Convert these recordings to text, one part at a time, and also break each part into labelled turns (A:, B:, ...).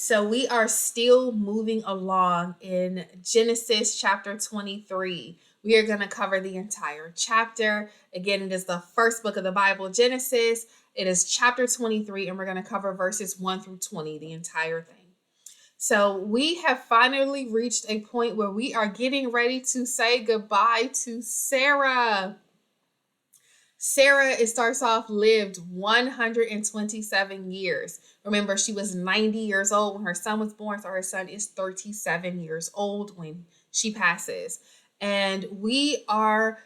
A: So we are still moving along in Genesis chapter 23. We are going to cover the entire chapter. Again, it is the first book of the Bible, Genesis. It is chapter 23, and we're going to cover verses 1 through 20, the entire thing. So we have finally reached a point where we are getting ready to say goodbye to Sarah. Sarah, it starts off, lived 127 years. Remember, she was 90 years old when her son was born, so her son is 37 years old when she passes. And we are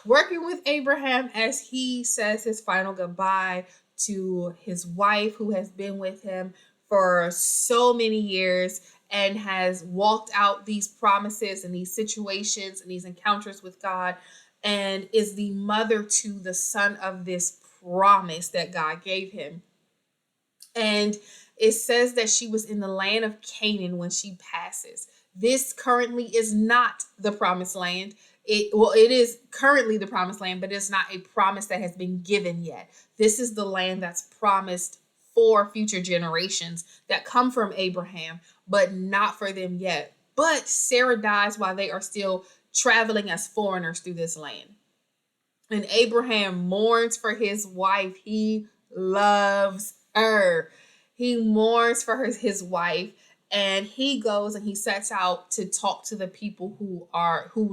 A: working with Abraham as he says his final goodbye to his wife, who has been with him for so many years and has walked out these promises and these situations and these encounters with God, and is the mother to the son of this promise that God gave him. And it says that she was in the land of Canaan when she passes. This currently is not the promised land. It is currently the promised land, but it's not a promise that has been given yet. This is the land that's promised for future generations that come from Abraham, but not for them yet. But Sarah dies while they are still traveling as foreigners through this land. And Abraham mourns for his wife. He loves her. He mourns for his wife, and he goes and he sets out to talk to the people who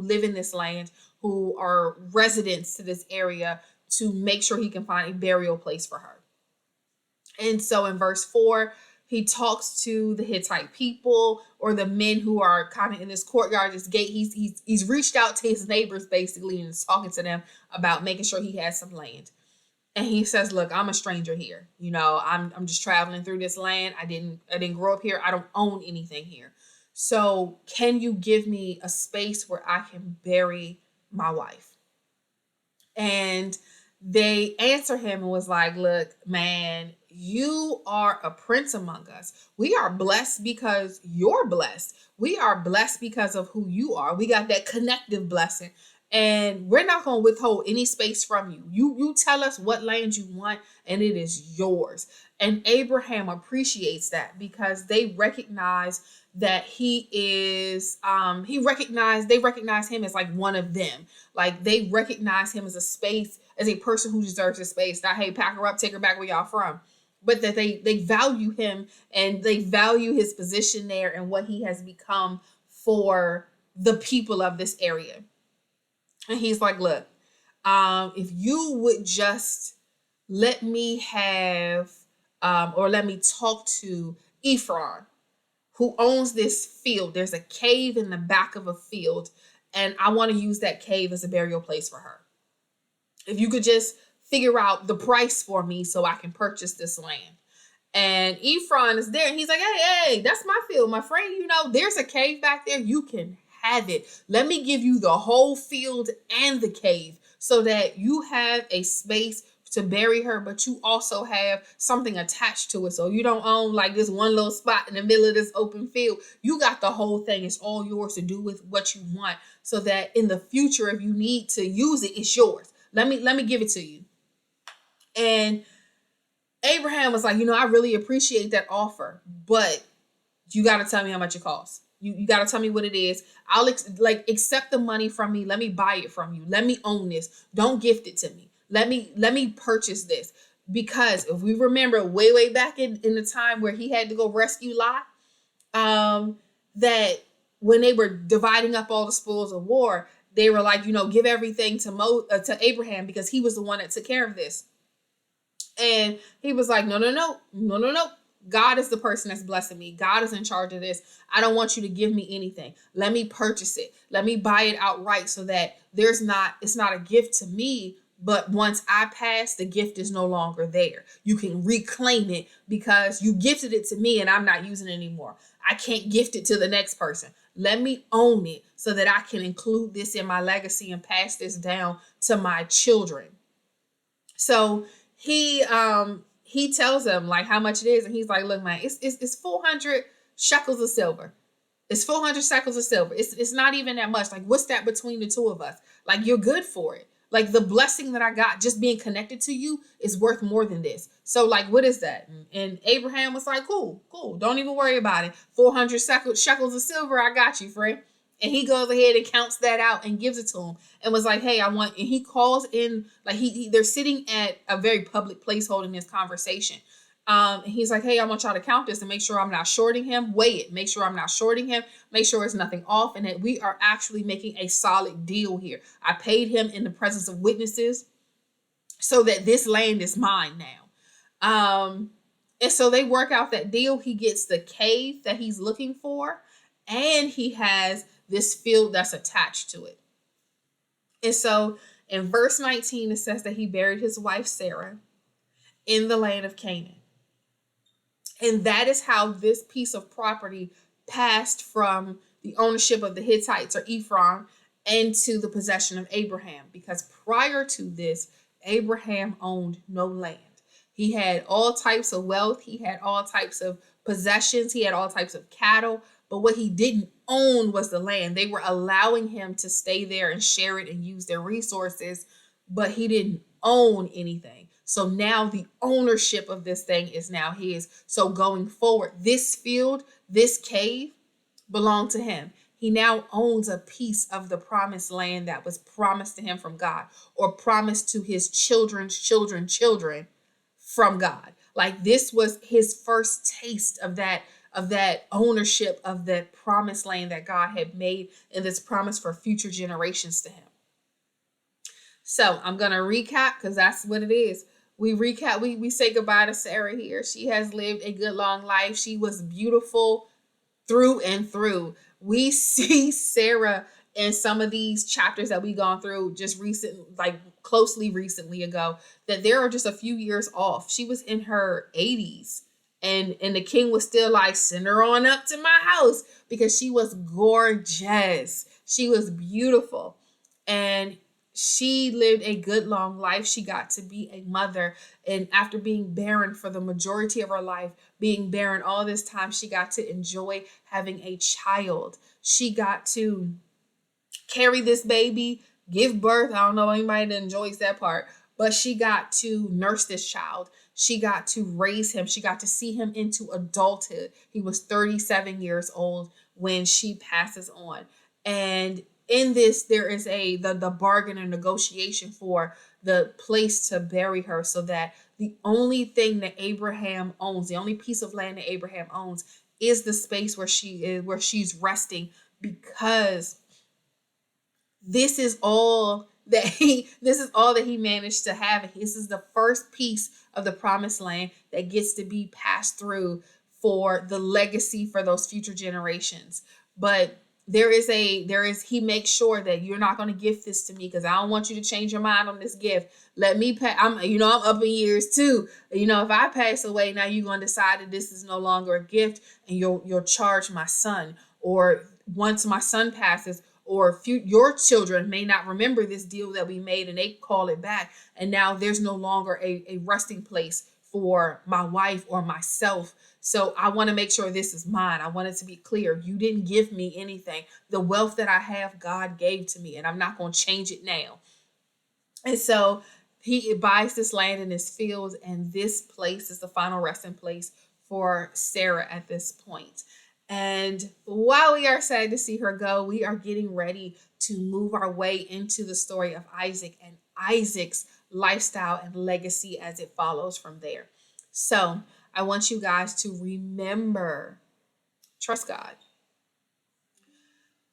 A: live in this land, who are residents to this area, to make sure he can find a burial place for her. And so in verse 4, he talks to the Hittite people, or the men who are kind of in this courtyard, this gate. He's reached out to his neighbors basically and is talking to them about making sure he has some land. And he says, "Look, I'm a stranger here. I'm just traveling through this land. I didn't grow up here. I don't own anything here. So can you give me a space where I can bury my wife?" And they answer him and was like, "Look, man, you are a prince among us. We are blessed because you're blessed. We are blessed because of who you are. We got that connective blessing. And we're not going to withhold any space from you. You tell us what land you want, and it is yours." And Abraham appreciates that because they recognize that they recognize him as like one of them. Like, they recognize him as as a person who deserves a space. Not, hey, pack her up, take her back where y'all from. But that they value him, and they value his position there and what he has become for the people of this area. And he's like, "Look, if you would just let me have, or let me talk to Ephron, who owns this field. There's a cave in the back of a field, and I want to use that cave as a burial place for her. If you could just figure out the price for me so I can purchase this land." And Ephron is there, and he's like, hey, that's my field, my friend. There's a cave back there. You can have it. Let me give you the whole field and the cave so that you have a space to bury her, but you also have something attached to it. So you don't own like this one little spot in the middle of this open field. You got the whole thing. It's all yours to do with what you want, so that in the future, if you need to use it, it's yours. Let me give it to you. And Abraham was like, I really appreciate that offer, but you got to tell me how much it costs. You got to tell me what it is. I'll accept the money from me. Let me buy it from you. Let me own this. Don't gift it to me. Let me purchase this. Because if we remember way back in the time where he had to go rescue Lot, that when they were dividing up all the spoils of war, they were like, give everything to Abraham, because he was the one that took care of this. And he was like, no. God is the person that's blessing me. God is in charge of this. I don't want you to give me anything. Let me purchase it. Let me buy it outright, so that it's not a gift to me, but once I pass, the gift is no longer there. You can reclaim it because you gifted it to me and I'm not using it anymore. I can't gift it to the next person. Let me own it so that I can include this in my legacy and pass this down to my children. So he tells them like how much it is, and he's like, "Look, man, it's 400 shekels of silver. It's 400 shekels of silver. It's not even that much. Like, what's that between the two of us? Like, you're good for it. Like the blessing that I got just being connected to you is worth more than this. So like, what is that? And Abraham was like, cool. Don't even worry about it. 400 shekels of silver. I got you, friend. And he goes ahead and counts that out and gives it to him and was like, hey, I want, and he calls in, like they're sitting at a very public place holding this conversation. And he's like, hey, I want y'all to count this and make sure I'm not shorting him. Weigh it. Make sure I'm not shorting him. Make sure it's nothing off and that we are actually making a solid deal here. I paid him in the presence of witnesses so that this land is mine now. And so they work out that deal. He gets the cave that he's looking for, and he has this field that's attached to it. And so in verse 19, it says that he buried his wife Sarah in the land of Canaan. And that is how this piece of property passed from the ownership of the Hittites or Ephron into the possession of Abraham. Because prior to this, Abraham owned no land. He had all types of wealth. He had all types of possessions. He had all types of cattle. But what he didn't own was the land. They were allowing him to stay there and share it and use their resources, but he didn't own anything. So now the ownership of this thing is now his. So going forward, this field, this cave belonged to him. He now owns a piece of the promised land that was promised to him from God, or promised to his children's children from God. Like this was his first taste of that ownership of that promised land that God had made, and this promise for future generations to him. So I'm going to recap because that's what it is. We recap, we say goodbye to Sarah here. She has lived a good long life. She was beautiful through and through. We see Sarah in some of these chapters that we've gone through just recently ago, that there are just a few years off. She was in her 80s. And the king was still like, send her on up to my house, because she was gorgeous. She was beautiful. And she lived a good long life. She got to be a mother. And after being barren for the majority of her life, being barren all this time, she got to enjoy having a child. She got to carry this baby, give birth. I don't know anybody that enjoys that part, but she got to nurse this child. She got to raise him. She got to see him into adulthood. He was 37 years old when she passes on. And in this, there is the bargain and negotiation for the place to bury her, so that the only thing that Abraham owns, the only piece of land that Abraham owns, is the space where she's resting, because this is all that he managed to have. This is the first piece of the promised land that gets to be passed through for the legacy for those future generations. But he makes sure that you're not going to gift this to me, because I don't want you to change your mind on this gift. Let me I'm up in years too. If I pass away, now you're going to decide that this is no longer a gift, and you'll charge my son. Or once my son passes, or your children may not remember this deal that we made, and they call it back, and now there's no longer a resting place for my wife or myself. So I want to make sure this is mine. I want it to be clear. You didn't give me anything. The wealth that I have, God gave to me, and I'm not going to change it now. And so he buys this land in his fields, and this place is the final resting place for Sarah at this point. And while we are sad to see her go, we are getting ready to move our way into the story of Isaac and Isaac's lifestyle and legacy as it follows from there. So I want you guys to remember, trust God.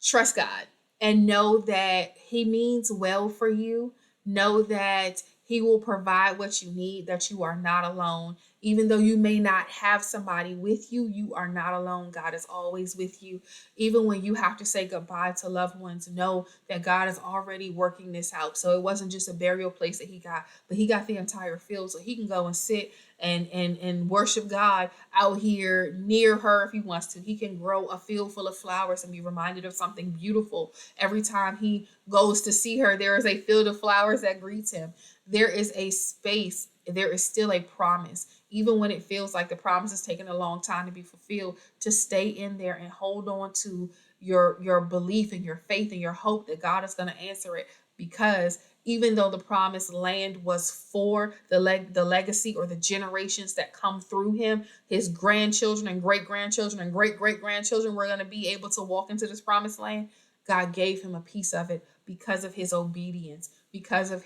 A: Trust God and know that he means well for you. Know that he will provide what you need, that you are not alone. Even though you may not have somebody with you, you are not alone. God is always with you. Even when you have to say goodbye to loved ones, know that God is already working this out. So it wasn't just a burial place that he got, but he got the entire field, so he can go and sit and worship God out here near her if he wants to. He can grow a field full of flowers and be reminded of something beautiful. Every time he goes to see her, there is a field of flowers that greets him. There is a space. There is still a promise. Even when it feels like the promise is taking a long time to be fulfilled, to stay in there and hold on to your belief and your faith and your hope that God is going to answer it. because even though the promised land was for the legacy or the generations that come through him, his grandchildren and great grandchildren and great great grandchildren were going to be able to walk into this promised land, God gave him a piece of it because of his obedience, because of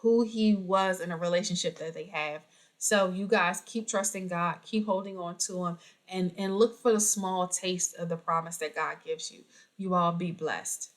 A: who he was in a relationship that they have. So you guys keep trusting God, keep holding on to him, and look for the small taste of the promise that God gives you. You all be blessed.